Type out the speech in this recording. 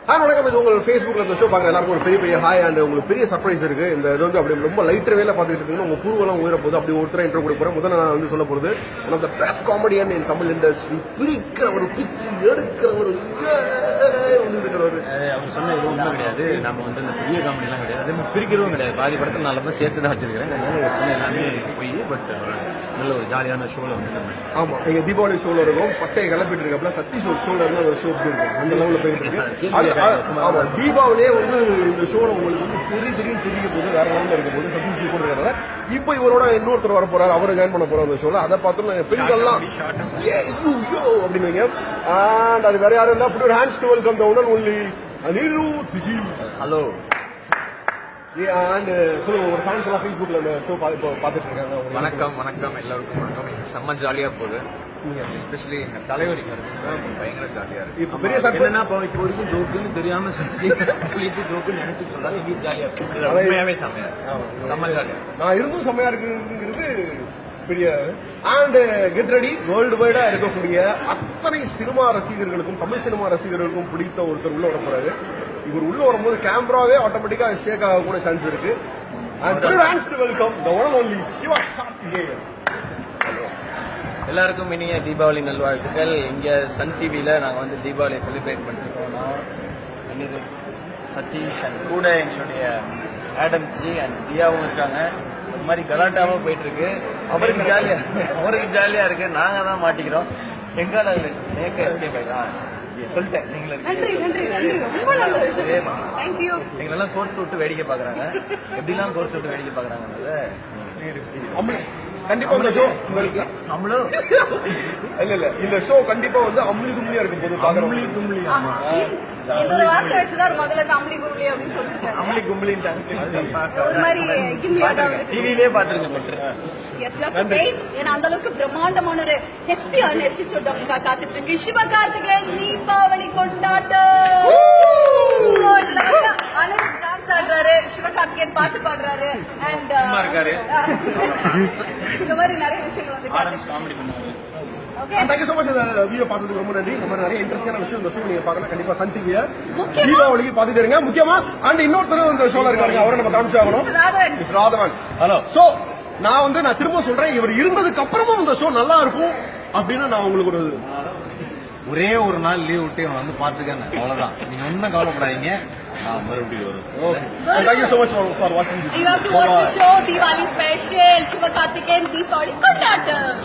வணக்கம். இது உங்கள் ஃபேஸ்புக்ல இந்த ஷோ பார்க்குற எல்லாருக்கும் ஒரு பெரிய ஹாய் அண்ட் உங்களுக்கு பெரிய சர்ப்ரைஸ் இருக்கு. இந்த இது வந்து அப்படி ரொம்ப லைட்டர் வேலை பார்த்துட்டு இருக்கீங்கன்னா உங்க பூவெல்லாம் உயர போகுது. அப்படி ஒருத்தர இன்ட்ரோ கொடுக்க போறேன். முதல்ல நான் வந்து சொல்ல போறது one of the best comedian in Tamil industry. பிரிக்கிற ஒரு பிச்சு எடுக்கிற ஒரு அவர் சொன்ன எதுவும் உண்மை கிடையாது. நம்ம வந்து இந்த பெரிய காமெடிலாம் கிடையாது, அதே மாதிரி பிரிக்கிறதும் கிடையாது. பாதி படத்தில் நல்ல சேர்த்து தான் வச்சிருக்கிறேன். அதனால சொன்ன எல்லாமே போய் பட் நல்ல ஒரு ஜாலியான ஷோவில் வந்து ஆமா எங்க தீபாவளி ஷோல இருக்கும். பட்டையை கிளப்பிட்டு இருக்கப்பல சக்தி ஷோல இருந்து ஒரு ஷோ இருக்கும். அந்த லெவலில் போயிட்டு இருக்கு. ஆமா தீபாவளியே வந்து இந்த ஷோல உங்களுக்கு வந்து திடீர்னு தெரிய போது வேற லெவலில் இருக்க போது சக்தி ஷோ கொடுக்குறாங்க. இப்போ இவரோட இன்னொருத்தர் வர போறாரு, அவரை ஜாயின் பண்ண போறோம் அந்த ஷோல. அதை பார்த்து பெண்கள்லாம் அப்படின்னு அண்ட் அது வேற யாரும் இல்ல. Put your hands to welcome the one only Anirudh. Hello and சொல்லுங்க, ஒரு ஃபேன்ஸ் எல்லாம் ஃபேஸ்புக்ல அந்த ஷோ பார்த்துட்டு இருக்காங்க. வணக்கம் எல்லாருக்கும் வணக்கம். செம்ம ஜாலியா போகுது. எஸ்பெஷலி எங்க தலைவர் பயங்கர ஜாலியா இருக்கு. இப்போ பெரிய என்னன்னா இப்போ வரைக்கும் ஜோக்குன்னு தெரியாம சொல்லிட்டு ஜோக்குன்னு நினைச்சு சொல்றாங்க. எங்களுக்கு ஜாலியா இருக்கு, செம்ம ஜாலியா. நான் இருந்தும் செம்மையா இருக்குங்கிறது பெரிய. அண்ட் கெட் ரெடி, வேர்ல்டு வைடா இருக்கக்கூடிய அத்தனை சினிமா ரசிகர்களுக்கும் தமிழ் சினிமா ரசிகர்களுக்கும் பிடித்த ஒருத்தர் உள்ள வர போறாரு. இவர் உள்ள வரும்போது கேமராவே ஆட்டோமேட்டிக்கா ஷேக் ஆக கூட சான்ஸ் இருக்கு. Welcome the one only Siva Karthikeyan. எல்லாருக்கும் இனிய தீபாவளி நல்வாழ்த்துக்கள். இங்க சன் டிவியில நாங்க வந்து தீபாவளியை செலிப்ரேட் பண்ணிருக்கோம். சதீஷ் அண்ட் கூட எங்களுடைய ஆடம் ஜி அண்ட் தியாவும் இருக்காங்க. இந்த மாதிரி கலாட்டாவா போயிட்டு இருக்கு. அவருக்கு ஜாலியா இருக்கு. நாங்க தான் மாட்டிக்கிறோம். எங்கால சொல்லிட்டேன். எங்களெல்லாம் கோர்த்து விட்டு வேடிக்கை பாக்குறாங்க. எப்படிலாம் கோர்த்து விட்டு வேடிக்கை பாக்குறாங்க. கண்டிப்பா இந்த ஷோ நம்மளும் இல்ல இந்த ஷோ கண்டிப்பா வந்து அம்லி தும்லியா இருக்கும் போது அம்லி கும்லி ஒரு வார்த்தை வச்சுதான் முதல்ல அம்லி கும்லி அப்படின்னு சொல்லிட்டு அம்லி கும்லின்ட்டாங்க. ஒரு மாதிரி டிவிலே பாத்துருங்க. ஏன்னா அந்த அளவுக்கு பிரம்மாண்டமான ஒரு ஹெப்பியான எபிசோட் அவங்க காத்துட்டு இருக்கு. சிவகார்த்திகேயன் தீபாவளி கொண்டாட்டம். அனிருத் டான்ஸ் ஆடுறாரு, சிவகார்த்திகேயன் பாட்டு பாடுறாரு அண்ட் இந்த மாதிரி நிறைய விஷயங்கள் வந்து காமெடி பண்ணுவாரு. Thank you so much. இந்த வீடியோ பார்த்ததுக்கு ரொம்ப நன்றி. நம்ம நிறைய இன்ட்ரெஸ்டான விஷயம் இந்த ஷோ நீங்க பார்க்கலாம். கண்டிப்பா சன் டிவியை தீபாவளிக்கு பார்த்துட்டு இருங்க. முக்கியமா அண்ட் இன்னொருத்தரும் இந்த ஷோல இருக்காங்க, அவரை நம்ம காமிச்சாகணும். மிஸ்டர் ராதவன். ஹலோ. சோ நான் திரும்ப சொல்றேன், இவர் இருந்ததுக்கு அப்புறமும் இந்த ஷோ நல்லா இருக்கும் அப்படின்னு நான் உங்களுக்கு ஒரே ஒரு நாள் லீவ் விட்டு வந்து பாத்துக்கேன். அவ்வளவுதான், நீங்க ஒன்னும் கவலைப்படாதீங்க. மறுபடியும் வரும். தேங்க்யூ சோ மச் ஃபார் வாட்சிங் this. You have to watch the show Diwali special. Sivakarthikeyan Deepavali கொண்டாட்டம்.